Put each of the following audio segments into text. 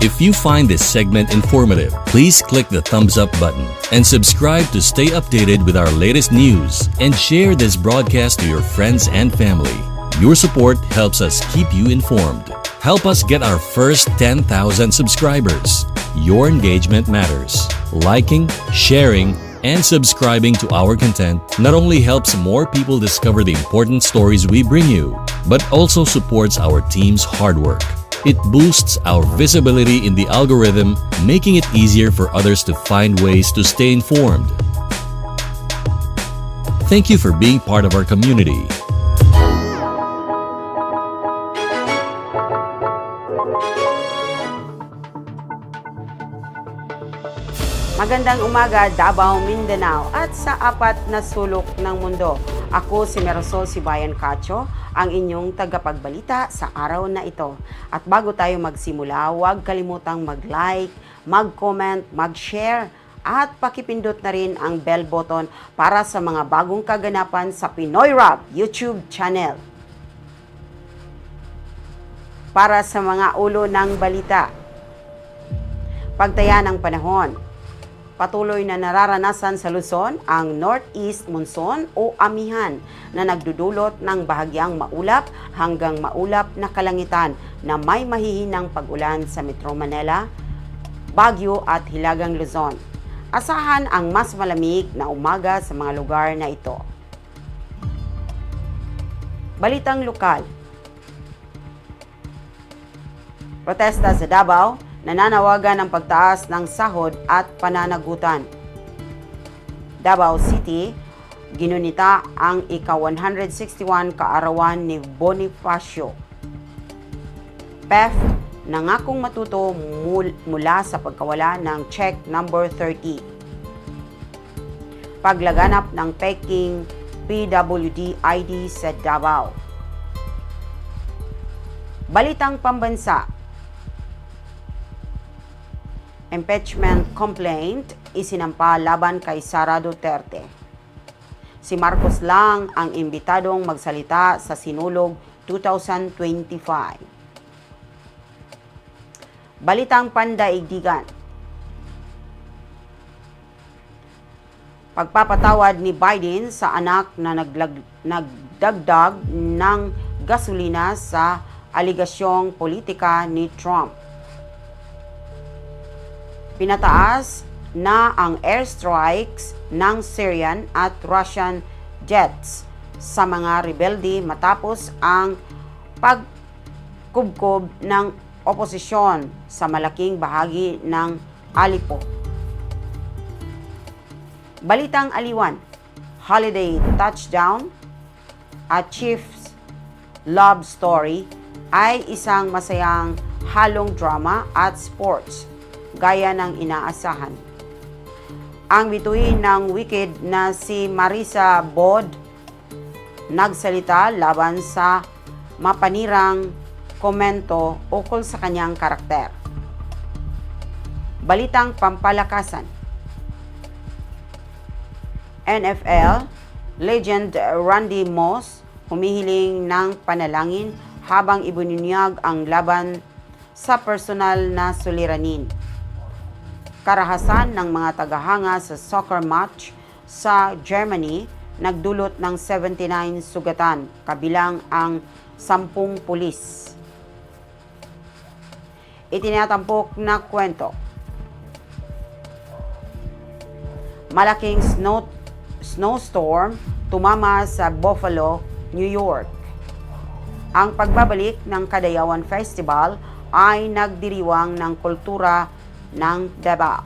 If you find this segment informative, please click the thumbs up button and subscribe to stay updated with our latest news, and share this broadcast to your friends and family. Your support helps us keep you informed. Help us get our first 10,000 subscribers. Your engagement matters. Liking, sharing, and subscribing to our content not only helps more people discover the important stories we bring you, but also supports our team's hard work. It boosts our visibility in the algorithm, making it easier for others to find ways to stay informed. Thank you for being part of our community. Magandang umaga, Davao, Mindanao at sa apat na sulok ng mundo. Ako si Merosol Sibayan Cacho, ang inyong tagapagbalita sa araw na ito. At bago tayo magsimula, huwag kalimutang mag-like, mag-comment, mag-share at pakipindot na rin ang bell button para sa mga bagong kaganapan sa Pinoy Rap YouTube channel. Para sa mga ulo ng balita, pagtaya ng panahon. Patuloy na nararanasan sa Luzon ang northeast monsoon o amihan na nagdudulot ng bahagyang maulap hanggang maulap na kalangitan na may mahihinang pag-ulan sa Metro Manila, Baguio at Hilagang Luzon. Asahan ang mas malamig na umaga sa mga lugar na ito. Balitang lokal. Protesta sa Davao, nananawagan ng pagtaas ng sahod at pananagutan. Davao City, ginunita ang ika-161 kaarawan ni Bonifacio. PEF, nangakong matuto mula sa pagkawala ng check number 30. Paglaganap ng peking PWD ID sa Davao. Balitang pambansa. Impeachment complaint isinampa laban kay Sara Duterte. Si Marcos lang ang imbitadong magsalita sa Sinulog 2025. Balitang pandaigdigan. Pagpapatawad ni Biden sa anak na nagdagdag ng gasolina sa aligasyong politika ni Trump. Pinataas na ang airstrikes ng Syrian at Russian jets sa mga rebelde matapos ang pagkubkob ng oposisyon sa malaking bahagi ng Aleppo. Balitang aliwan, holiday touchdown at Chiefs love story ay isang masayang halong drama at sports gaya ng inaasahan. Ang bituin ng Wicked na si Marisa Bod nagsalita laban sa mapanirang komento ukol sa kanyang karakter. Balitang pampalakasan. NFL legend Randy Moss humihiling ng panalangin habang ibinunyag ang laban sa personal na suliranin. Karahasan ng mga tagahanga sa soccer match sa Germany nagdulot ng 79 sugatan, kabilang ang 10 pulis. Itinatampok na kwento. Malaking snowstorm tumama sa Buffalo, New York. Ang pagbabalik ng Kadayawan Festival ay nagdiriwang ng kultura ng Davao.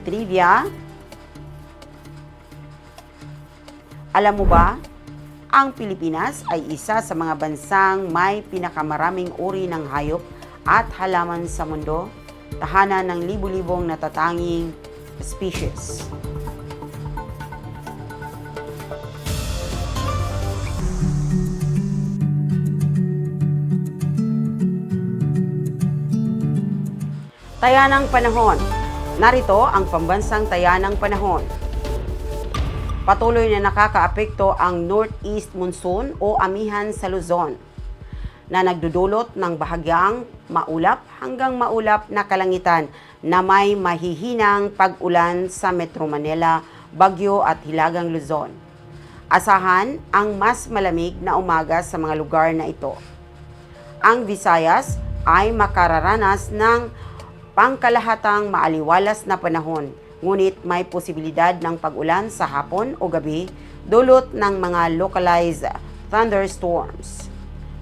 Trivia. Alam mo ba, ang Pilipinas ay isa sa mga bansang may pinakamaraming uri ng hayop at halaman sa mundo, tahanan ng libu-libong natatanging species. Taya ng panahon. Narito ang pambansang taya ng panahon. Patuloy na nakakaapekto ang northeast monsoon o amihan sa Luzon na nagdudulot ng bahagyang maulap hanggang maulap na kalangitan na may mahihinang pag-ulan sa Metro Manila, Baguio at Hilagang Luzon. Asahan ang mas malamig na umaga sa mga lugar na ito. Ang Visayas ay makararanas ng pangkalahatang maaliwalas na panahon, ngunit may posibilidad ng pag-ulan sa hapon o gabi dulot ng mga localized thunderstorms.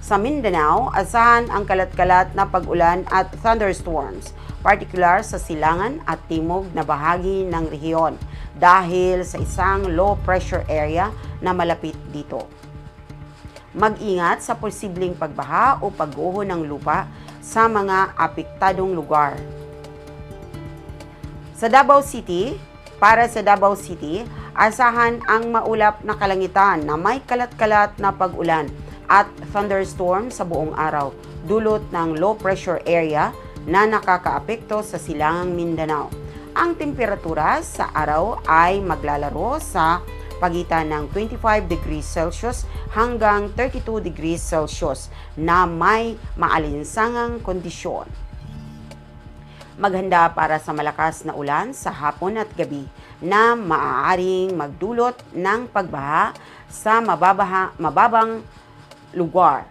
Sa Mindanao, asahan ang kalat-kalat na pag-ulan at thunderstorms, partikular sa silangan at timog na bahagi ng rehiyon dahil sa isang low pressure area na malapit dito. Mag-ingat sa posibleng pagbaha o pag-guho ng lupa sa mga apektadong lugar. Sa Davao City, para sa Davao City, asahan ang maulap na kalangitan na may kalat-kalat na pag-ulan at thunderstorm sa buong araw, dulot ng low pressure area na nakakaapekto sa silangang Mindanao. Ang temperatura sa araw ay maglalaro sa pagitan ng 25 degrees Celsius hanggang 32 degrees Celsius na may maalinsangang kondisyon. Maghanda para sa malakas na ulan sa hapon at gabi na maaaring magdulot ng pagbaha sa mababang lugar.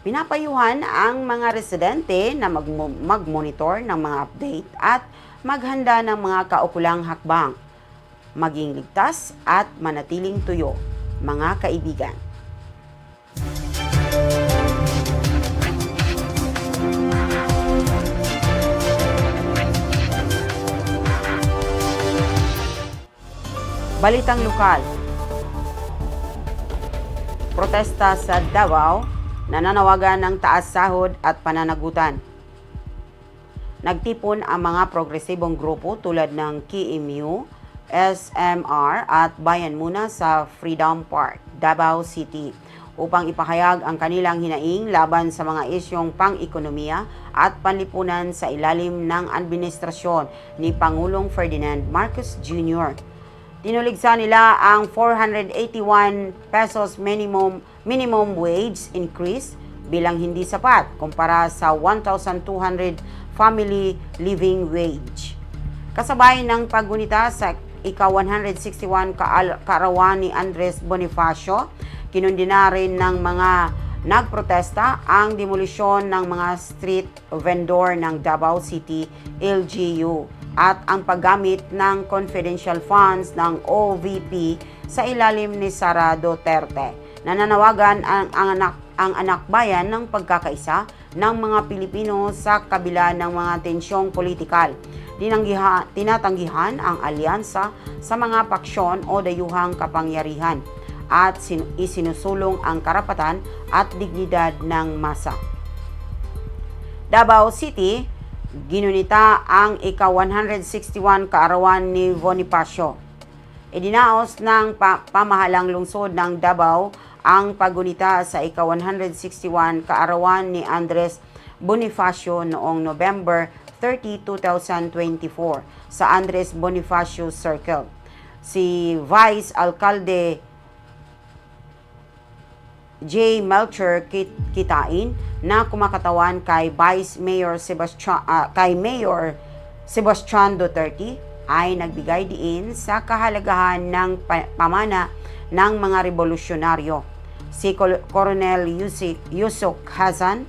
Pinapayuhan ang mga residente na mag-monitor ng mga update at maghanda ng mga kaukulang hakbang. Maging ligtas at manatiling tuyo, mga kaibigan. Balitang lokal. Protesta sa Davao, nananawagan ng taas sahod at pananagutan. Nagtipon ang mga progresibong grupo tulad ng KMU, SMR at Bayan Muna sa Freedom Park, Davao City upang ipahayag ang kanilang hinaing laban sa mga isyong pang-ekonomiya at panlipunan sa ilalim ng administrasyon ni Pangulong Ferdinand Marcos Jr. Tinuligsa nila ang 481 pesos minimum wage increase bilang hindi sapat kumpara sa 1,200 family living wage. Kasabay ng paggunita sa ika-161 kaarawan ni Andres Bonifacio, kinundina rin ng mga nagprotesta ang demolisyon ng mga street vendor ng Davao City LGU at ang paggamit ng confidential funds ng OVP sa ilalim ni Sara Duterte. Nananawagan ang anak bayan ng pagkakaisa ng mga Pilipino sa kabila ng mga tensyong politikal. Tinatanggihan ang alyansa sa mga paksyon o dayuhang kapangyarihan at isinusulong ang karapatan at dignidad ng masa. Davao City, ginunita ang ika-161 kaarawan ni Bonifacio. Idinaos ng pamahalang lungsod ng Davao ang paggunita sa ika-161 kaarawan ni Andres Bonifacio noong November 30, 2024 sa Andres Bonifacio Circle. Si Vice Alcalde J. Melcher Kitain na kumakatawan kay Mayor Sebastian Duterte ay nagbigay diin sa kahalagahan ng pamana ng mga revolusyonaryo. Si Colonel Yusuk Hasan,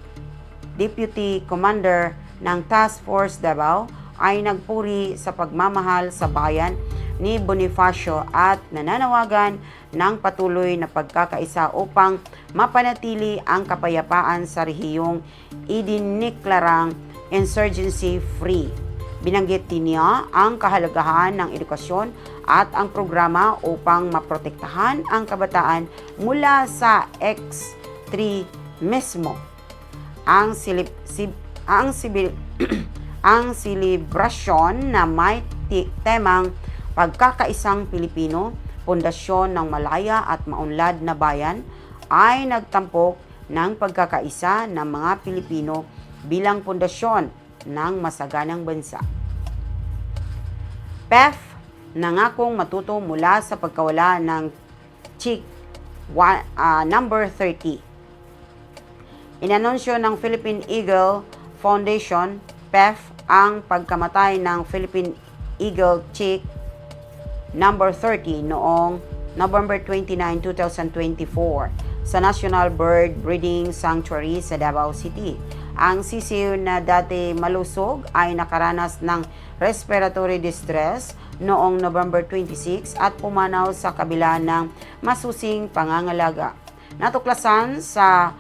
Deputy Commander ng Task Force Davao, ay nagpuri sa pagmamahal sa bayan ni Bonifacio at nananawagan ng patuloy na pagkakaisa upang mapanatili ang kapayapaan sa rehiyong idiniklarang insurgency-free. Binanggit din niya ang kahalagahan ng edukasyon at ang programa upang maprotektahan ang kabataan mula sa extremismo. Ang ang ang selebrasyon na may temang Pagkakaisang Pilipino, Pundasyon ng Malaya at Maunlad na Bayan ay nagtampok ng pagkakaisa ng mga Pilipino bilang pundasyon ng masaganang bansa. PEF nangakong matuto mula sa pagkawala ng Chick number 30. Inanunsyo ng Philippine Eagle Foundation, PEF, ang pagkamatay ng Philippine Eagle Chick number 30 noong November 29, 2024 sa National Bird Breeding Sanctuary sa Davao City. Ang sisiw na dati malusog ay nakaranas ng respiratory distress noong November 26 at pumanaw sa kabila ng masusing pangangalaga. Natuklasan sa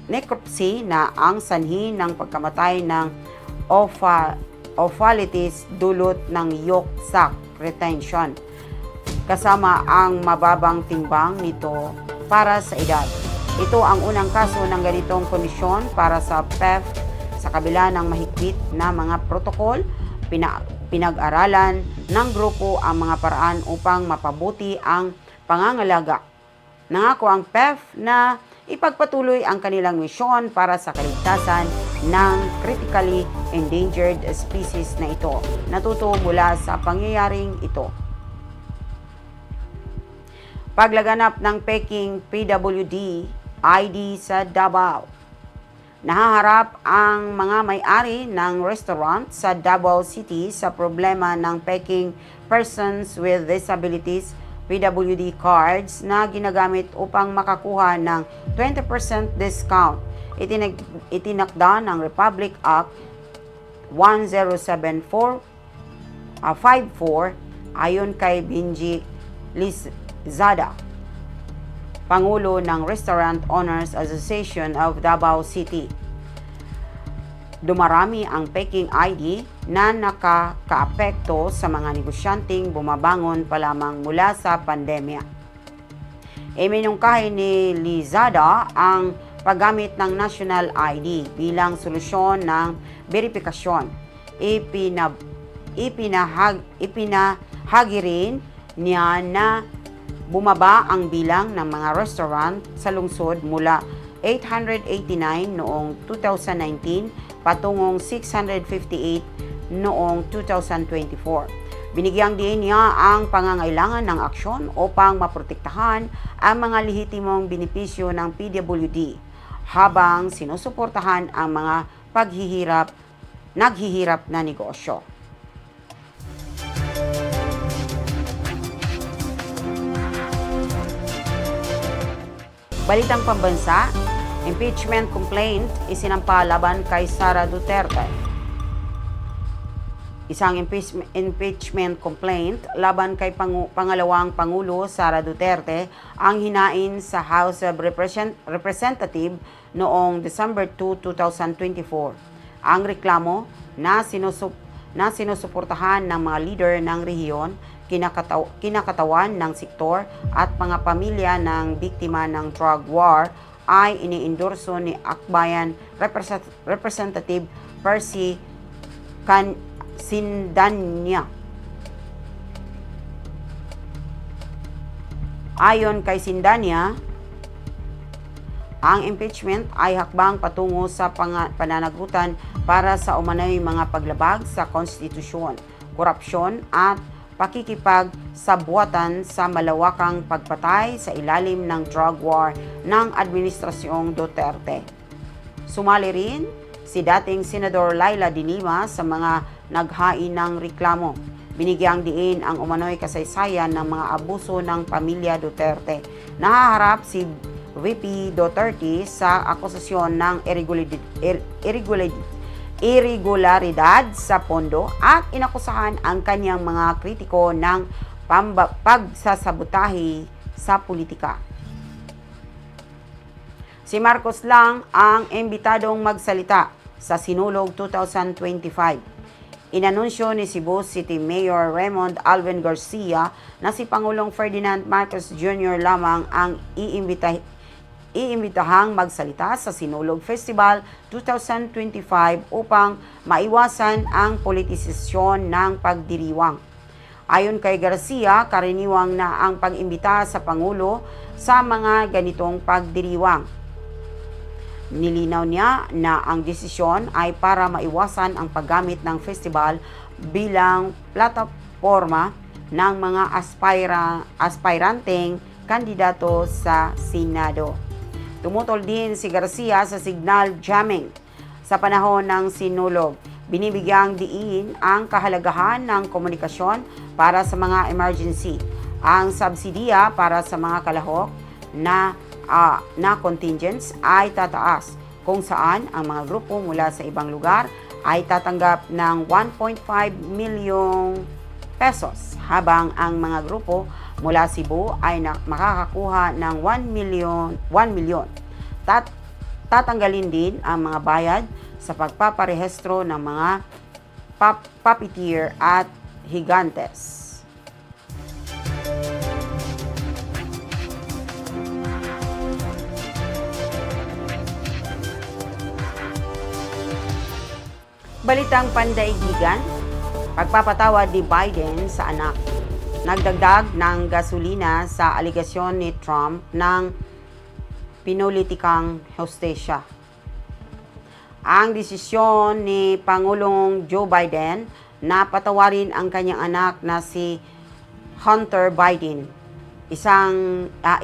necropsy na ang sanhi ng pagkamatay ng ophalitis dulot ng yolk sac retention, kasama ang mababang timbang nito para sa edad. Ito ang unang kaso ng ganitong kondisyon para sa PEF. Sa kabila ng mahigpit na mga protokol, pinag-aralan ng grupo ang mga paraan upang mapabuti ang pangangalaga. Nangako ang PEF na ipagpatuloy ang kanilang misyon para sa kaligtasan ng critically endangered species na ito. Natuto mula sa pangyayaring ito. Paglaganap ng Peking PWD ID sa Davao. Nahaharap ang mga may-ari ng restaurant sa Davao City sa problema ng Peking Persons with Disabilities PWD cards na ginagamit upang makakuha ng 20% discount. Itinakda ng Republic Act 107454 ayon kay Benji Lizada, Pangulo ng Restaurant Owners Association of Davao City. Dumarami ang Peking ID na nakakaapekto sa mga negosyanteng bumabangon pa lamang mula sa pandemya. Iminungkahi ni Lizada ang paggamit ng National ID bilang solusyon ng verifikasyon. Ipinahagi rin niya na bumaba ang bilang ng mga restaurant sa lungsod mula 889 noong 2019 patungong 658 noong 2024. Binigyang diin niya ang pangangailangan ng aksyon upang maprotektahan ang mga lehitimong benepisyo ng PWD habang sinusuportahan ang mga naghihirap na negosyo. Balitang pambansa, impeachment complaint isinampa laban kay Sara Duterte. Isang impeachment complaint laban kay pangalawang Pangulo Sara Duterte ang hinain sa House of Representatives noong December 2, 2024. Ang reklamo na sinusuportahan ng mga leader ng rehiyon, kinakatawan ng sektor at mga pamilya ng biktima ng drug war ay iniendorso ni Akbayan Representative Percy Sindanya. Ayon kay Sindanya, ang impeachment ay hakbang patungo sa pananagutan para sa umano'y mga paglabag sa konstitusyon, korupsyon at pakikipagsabuatan sa malawakang pagpatay sa ilalim ng drug war ng Administrasyong Duterte. Sumali rin si dating Senador Laila De Lima sa mga naghain ng reklamo. Binigyang diin ang umano'y kasaysayan ng mga abuso ng pamilya Duterte. Nahaharap si VP Duterte sa akusasyon ng irregularidad sa pondo at inakusahan ang kanyang mga kritiko ng pagsasabotahe sa politika. Si Marcos lang ang imbitadong magsalita sa Sinulog 2025. Inanunsyo ni Cebu City Mayor Raymond Alvin Garcia na si Pangulong Ferdinand Marcos Jr. lamang ang iimbitahang magsalita sa Sinulog Festival 2025 upang maiwasan ang politisasyon ng pagdiriwang. Ayon kay Garcia, karaniwang na ang pag-imbita sa Pangulo sa mga ganitong pagdiriwang. Nilinaw niya na ang desisyon ay para maiwasan ang paggamit ng festival bilang plataforma ng mga aspiranteng kandidato sa Senado. Tumutol din si Garcia sa signal jamming sa panahon ng sinulog. Binibigyang diin ang kahalagahan ng komunikasyon para sa mga emergency. Ang subsidiya para sa mga kalahok na contingents ay tataas, kung saan ang mga grupo mula sa ibang lugar ay tatanggap ng 1.5 milyong pesos, habang ang mga grupo mula Cebu ay makakakuha ng 1 milyon. Tatanggalin din ang mga bayad sa pagpaparehistro ng mga puppeteer at higantes. Balitang pandaigdigan, pagpapatawad ni Biden sa anak. Nagdagdag ng gasolina sa aligasyon ni Trump ng pinulitikang hostesya. Ang desisyon ni Pangulong Joe Biden na patawarin ang kanyang anak na si Hunter Biden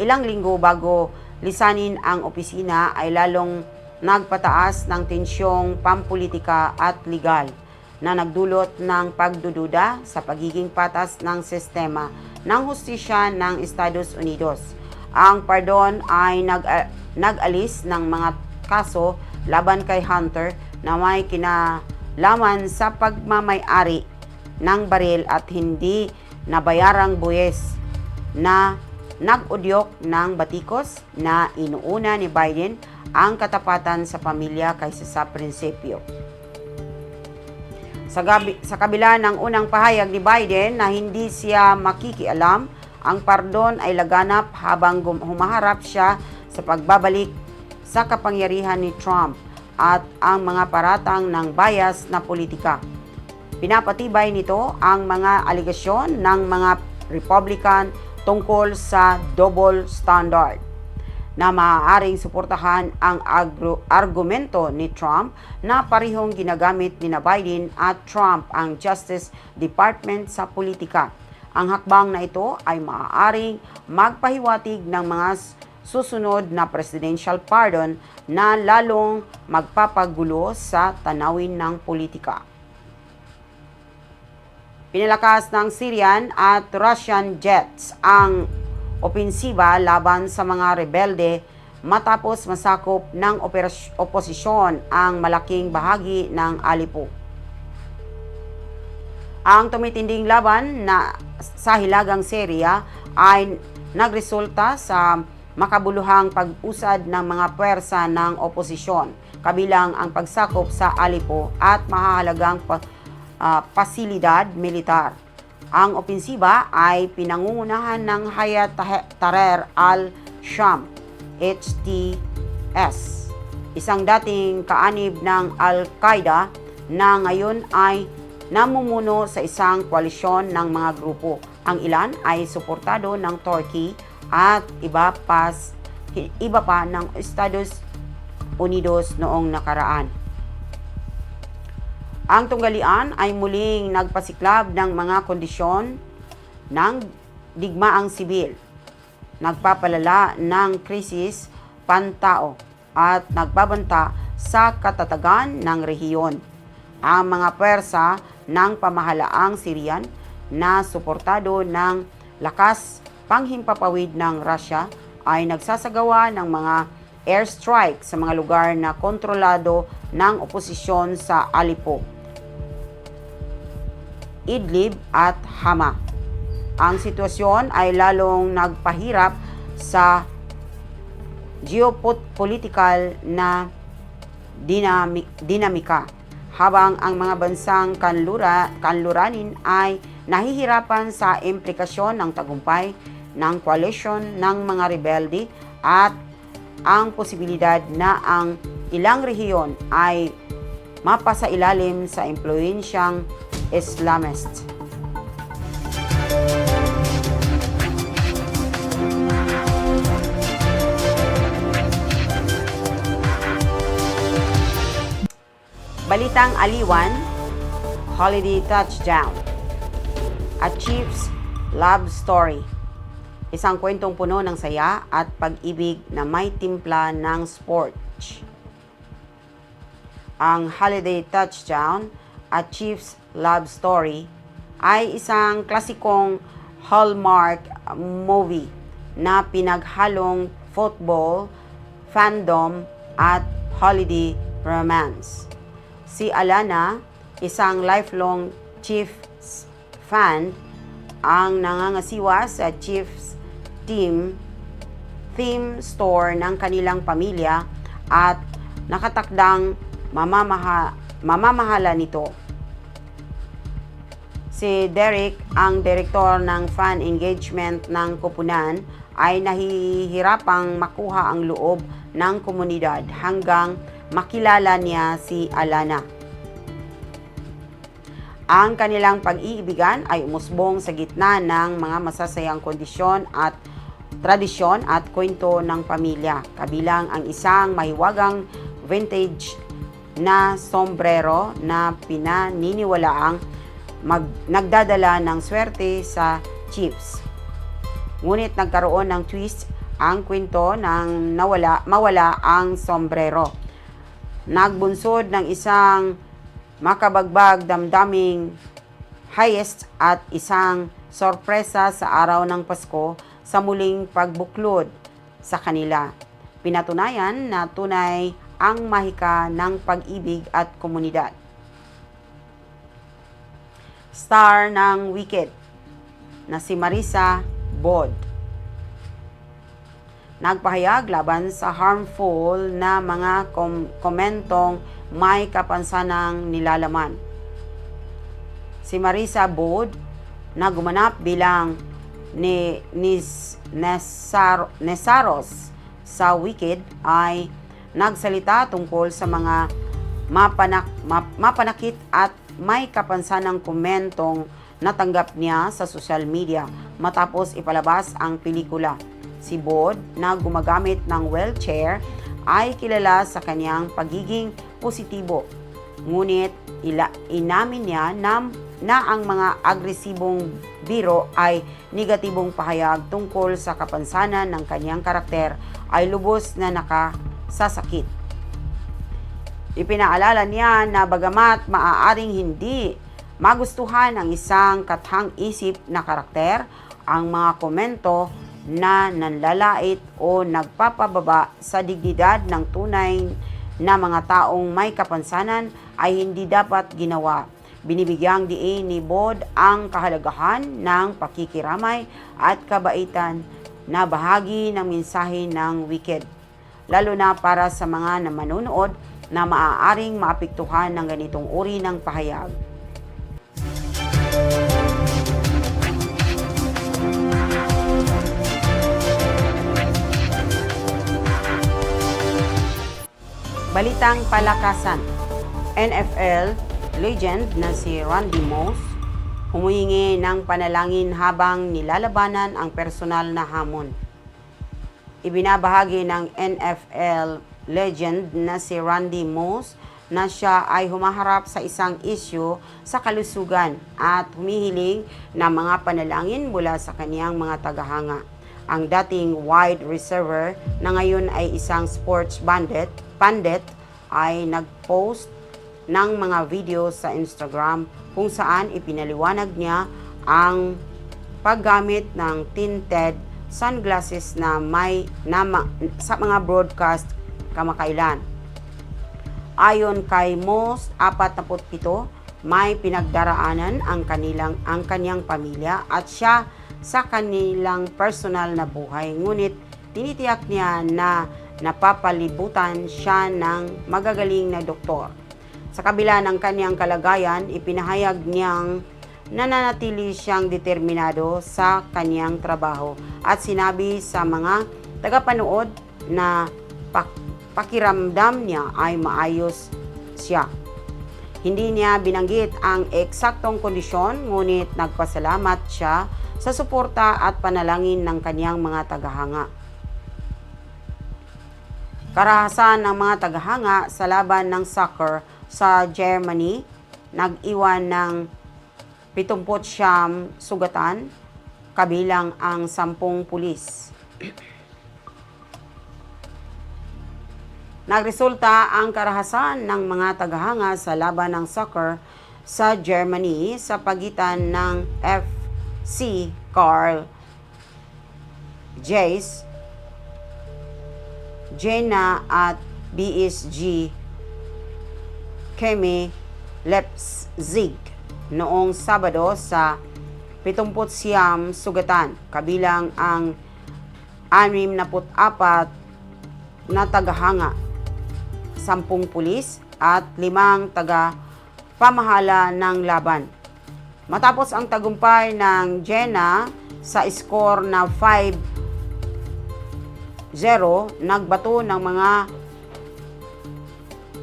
ilang linggo bago lisanin ang opisina ay lalong nagpataas ng tensyong pampolitika at legal na nagdulot ng pagdududa sa pagiging patas ng sistema ng hustisya ng Estados Unidos. Ang pardon ay nag-alis ng mga kaso laban kay Hunter na may kinalaman sa pagmamay-ari ng baril at hindi nabayarang buwis na nag-udyok ng batikos na inuuna ni Biden ang katapatan sa pamilya kaysa sa prinsipyo. Sa kabila ng unang pahayag ni Biden na hindi siya makikialam, ang pardon ay laganap habang humaharap siya sa pagbabalik sa kapangyarihan ni Trump at ang mga paratang ng bias na politika. Pinapatibay nito ang mga aligasyon ng mga Republican tungkol sa double standard na maaaring suportahan ang argumento ni Trump na parehong ginagamit ni Biden at Trump ang Justice Department sa politika. Ang hakbang na ito ay maaaring magpahiwatig ng mga susunod na presidential pardon na lalong magpapagulo sa tanawin ng politika. Pinalakas ng Syrian at Russian jets ang opensiba laban sa mga rebelde matapos masakop ng oposisyon ang malaking bahagi ng Aleppo. Ang tumitinding laban sa hilagang Syria ay nagresulta sa makabuluhang pag-usad ng mga puwersa ng oposisyon, kabilang ang pagsakop sa Aleppo at mahahalagang pasilidad militar. Ang opensiba ay pinangungunahan ng Hayat Tahrir al-Sham, HTS, isang dating kaanib ng Al-Qaeda na ngayon ay namumuno sa isang koalisyon ng mga grupo. Ang ilan ay suportado ng Turkey at iba pa ng Estados Unidos noong nakaraan. Ang tunggalian ay muling nagpasiklab ng mga kondisyon ng digmaang sibil, nagpapalala ng krisis pantao at nagbabanta sa katatagan ng rehiyon. Ang mga puwersa ng pamahalaang Syrian na suportado ng lakas panghimpapawid ng Russia ay nagsasagawa ng mga airstrike sa mga lugar na kontrolado ng oposisyon sa Aleppo, Idlib at Hama. Ang sitwasyon ay lalong nagpahirap sa geopolitical na dinamika, habang ang mga bansang kanluranin ay nahihirapan sa implikasyon ng tagumpay ng koalisyon ng mga rebelde at ang posibilidad na ang ilang rehiyon ay mapasailalim sa impluwensyang Islamist. Balitang aliwan, holiday touchdown. A Chief's love story. Isang kwentong puno ng saya at pag-ibig na may timpla ng sports. Ang holiday touchdown, A Chief's love story, ay isang klasikong Hallmark movie na pinaghalong football, fandom at holiday romance. Si Alana, isang lifelong Chiefs fan, ang nangangasiwa sa Chiefs theme store ng kanilang pamilya at nakatakdang mamamahala nito. Si Derek, ang direktor ng fan engagement ng koponan, ay nahihirapang makuha ang loob ng komunidad hanggang makilala niya si Alana. Ang kanilang pag-iibigan ay umusbong sa gitna ng mga masasayang kondisyon at tradisyon at kwento ng pamilya, kabilang ang isang mahiwagang vintage na sombrero na pinaniniwalaang nagdadala ng swerte sa Chiefs. Ngunit nagkaroon ng twist ang kwento nang mawala ang sombrero. Nagbunsod ng isang makabagbag damdaming heist at isang sorpresa sa araw ng Pasko sa muling pagbuklod sa kanila. Pinatunayan na tunay ang mahika ng pag-ibig at komunidad. Star ng Wicked na si Marisa Bod nagpahayag laban sa harmful na mga komentong may kapansanang nilalaman. Si Marisa Bod, na gumanap bilang Nesaros sa Wicked, ay nagsalita tungkol sa mga mapanakit at may kapansanang komentong natanggap niya sa social media matapos ipalabas ang pelikula. Si Bod, na gumagamit ng wheelchair, ay kilala sa kanyang pagiging positibo. Ngunit inamin niya na ang mga agresibong biro ay negatibong pahayag tungkol sa kapansanan ng kanyang karakter ay lubos na nakasasakit. Ipinaalala niya na bagamat maaaring hindi magustuhan ang isang kathang-isip na karakter, ang mga komento na nanlalait o nagpapababa sa dignidad ng tunay na mga taong may kapansanan ay hindi dapat ginawa. Binibigyang diin ni Bod ang kahalagahan ng pakikiramay at kabaitan na bahagi ng mensahe ng Wicked, lalo na para sa mga manonood na maaaring maapektuhan ng ganitong uri ng pahayag. Balitang palakasan. NFL legend na si Randy Moss humihingi ng panalangin habang nilalabanan ang personal na hamon. Ibinabahagi ng NFL legend na si Randy Moss na siya ay humaharap sa isang isyu sa kalusugan at humihiling ng mga panalangin mula sa kaniyang mga tagahanga. Ang dating wide receiver na ngayon ay isang sports pandit ay nag-post ng mga video sa Instagram kung saan ipinaliwanag niya ang paggamit ng tinted sunglasses sa mga broadcast kamakailan. Ayon kay Moss, 47, may pinagdaraanan ang kanyang pamilya at siya sa kanilang personal na buhay. Ngunit tinitiyak niya na napapalibutan siya ng magagaling na doktor. Sa kabila ng kanyang kalagayan, ipinahayag niyang nananatili siyang determinado sa kanyang trabaho at sinabi sa mga tagapanood na pakiramdam niya ay maayos siya. Hindi niya binanggit ang eksaktong kondisyon, ngunit nagpasalamat siya sa suporta at panalangin ng kaniyang mga tagahanga. Karahasan ng mga tagahanga sa laban ng soccer sa Germany, nag-iwan ng 79 sugatan, kabilang ang 10 pulis. Nagresulta ang karahasan ng mga tagahanga sa laban ng soccer sa Germany sa pagitan ng FC Karl Zeiss Jena at BSG Chemie Leipzig noong Sabado sa 79 sugatan, kabilang ang 64 na tagahanga, 10 pulis at 5 taga-pamahala ng laban. Matapos ang tagumpay ng Jena sa score na 5-0, nagbato ng mga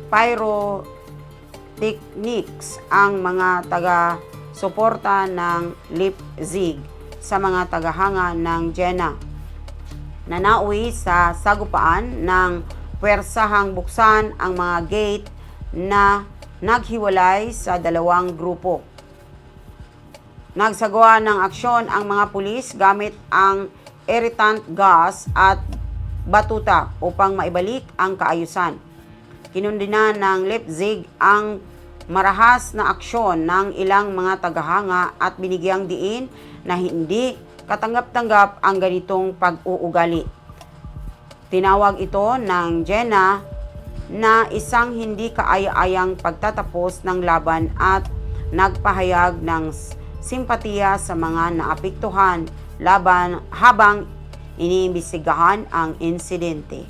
pyrotechnics ang mga taga-suporta ng Leipzig sa mga tagahanga ng Jena na nauwi sa sagupaan ng puwersahang buksan ang mga gate na naghiwalay sa dalawang grupo. Nagsagawa ng aksyon ang mga pulis gamit ang irritant gas at batuta upang maibalik ang kaayusan. Kinundina ng Leipzig ang marahas na aksyon ng ilang mga tagahanga at binigyang diin na hindi katanggap-tanggap ang ganitong pag-uugali. Tinawag ito ng Jena na isang hindi kaaya-ayang pagtatapos ng laban at nagpahayag ng simpatiya sa mga naapektuhan laban habang iniimbestigahan ang insidente.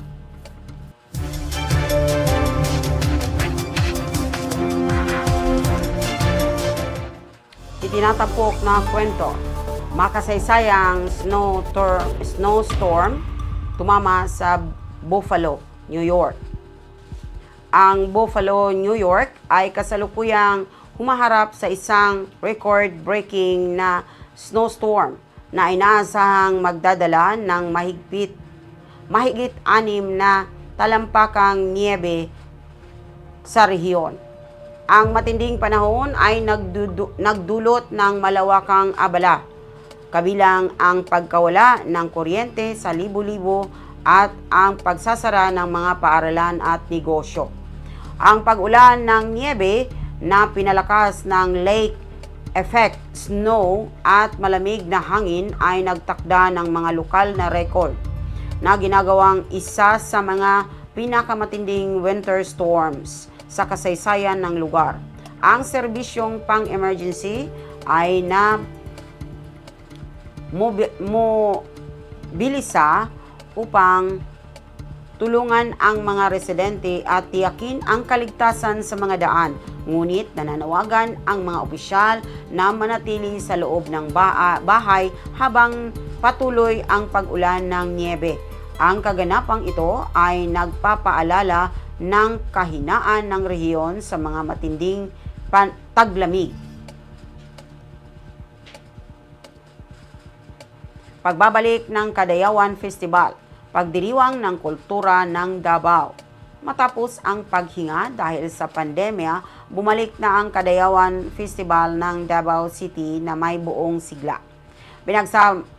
Itinatapok na kwento, makasaysayang snowstorm tumama sa Buffalo, New York. Ang Buffalo, New York ay kasalukuyang humaharap sa isang record-breaking na snowstorm na inaasahang magdadala ng mahigit 6 na talampakang niebe sa rehiyon. Ang matinding panahon ay nagdulot ng malawakang abala, kabilang ang pagkawala ng kuryente sa libo-libo at ang pagsasara ng mga paaralan at negosyo. Ang pag-ulan ng niebe na pinalakas ng lake effect snow at malamig na hangin ay nagtakda ng mga lokal na record na ginagawang isa sa mga pinakamatinding winter storms sa kasaysayan ng lugar. Ang serbisyong pang-emergency ay mobilisa upang tulungan ang mga residente at tiyakin ang kaligtasan sa mga daan. Ngunit nananawagan ang mga opisyal na manatili sa loob ng bahay habang patuloy ang pag-ulan ng niebe. Ang kaganapang ito ay nagpapaalala ng kahinaan ng rehiyon sa mga matinding taglamig. Pagbabalik ng Kadayawan Festival, pagdiriwang ng kultura ng Davao. Matapos ang paghinga dahil sa pandemya, bumalik na ang Kadayawan Festival ng Davao City na may buong sigla.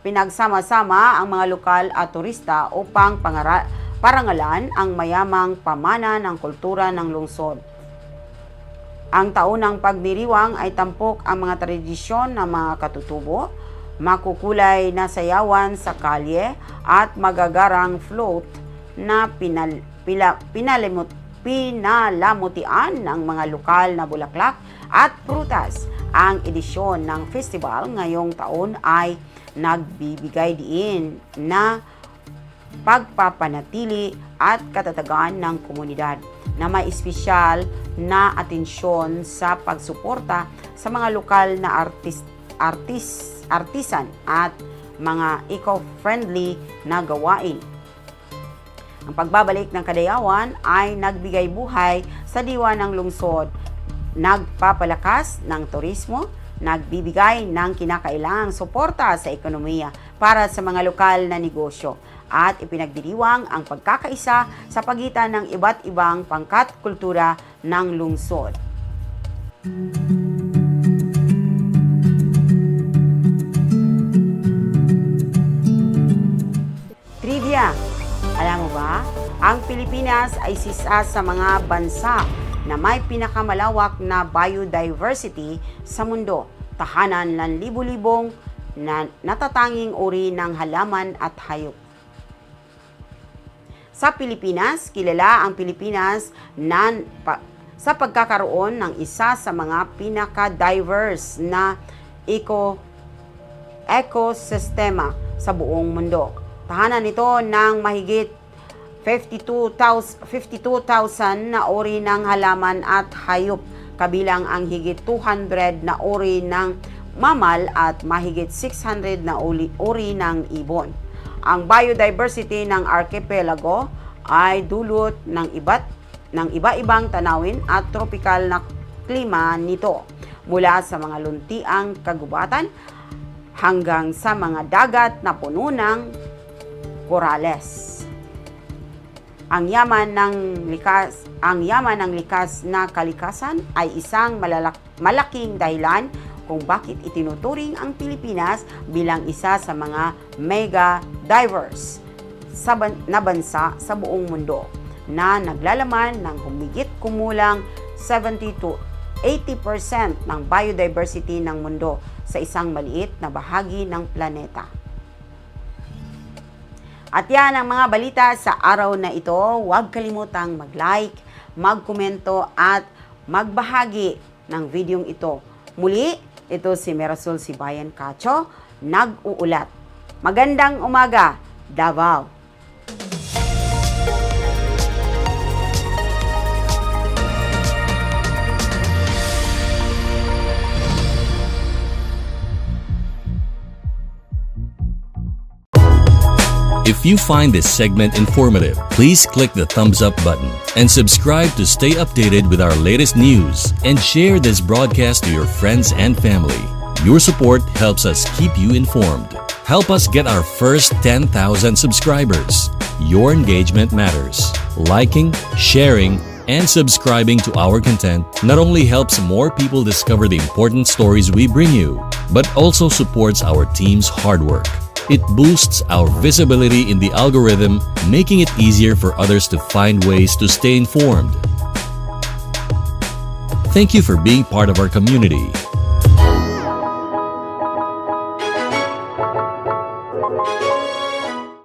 Pinagsama-sama ang mga lokal at turista upang parangalan ang mayamang pamana ng kultura ng lungsod. Ang taunang pagdiriwang ay tampok ang mga tradisyon ng mga katutubo, makukulay na sayawan sa kalye at magagarang float na pinalamutian ng mga lokal na bulaklak at prutas. Ang edisyon ng festival ngayong taon ay nagbibigay diin na pagpapanatili at katatagan ng komunidad na may espesyal na atensyon sa pagsuporta sa mga lokal na artisan at mga eco-friendly na gawain. Ang pagbabalik ng Kadayawan ay nagbigay buhay sa diwa ng lungsod, nagpapalakas ng turismo, nagbibigay ng kinakailangang suporta sa ekonomiya para sa mga lokal na negosyo, at ipinagdiriwang ang pagkakaisa sa pagitan ng iba't ibang pangkat kultura ng lungsod. Trivia. Alam mo ba, ang Pilipinas ay isa sa mga bansa na may pinakamalawak na biodiversity sa mundo, tahanan ng libu-libong na natatanging uri ng halaman at hayop. Sa Pilipinas, kilala ang Pilipinas sa pagkakaroon ng isa sa mga pinaka-diverse na ekosistema sa buong mundo. Tahanan nito ng mahigit 52,000 na uri ng halaman at hayop, kabilang ang higit 200 na uri ng mamal at mahigit 600 na uri ng ibon. Ang biodiversity ng archipelago ay dulot ng iba-ibang tanawin at tropikal na klima nito, mula sa mga luntiang kagubatan hanggang sa mga dagat na puno ng korales. Ang yaman ng likas na kalikasan ay isang malaking dahilan kung bakit itinuturing ang Pilipinas bilang isa sa mga mega diverse na bansa sa buong mundo, na naglalaman ng humigit kumulang 70 to 80% ng biodiversity ng mundo sa isang maliit na bahagi ng planeta. At yan ang mga balita sa araw na ito. Huwag kalimutang mag-like, mag-komento at magbahagi ng videong ito. Muli, ito si Marisol Sibayan Cacho, nag-uulat. Magandang umaga, Davao! If you find this segment informative, please click the thumbs up button and subscribe to stay updated with our latest news, and share this broadcast to your friends and family. Your support helps us keep you informed. Help us get our first 10,000 subscribers. Your engagement matters. Liking, sharing, and subscribing to our content not only helps more people discover the important stories we bring you, but also supports our team's hard work. It boosts our visibility in the algorithm, making it easier for others to find ways to stay informed. Thank you for being part of our community.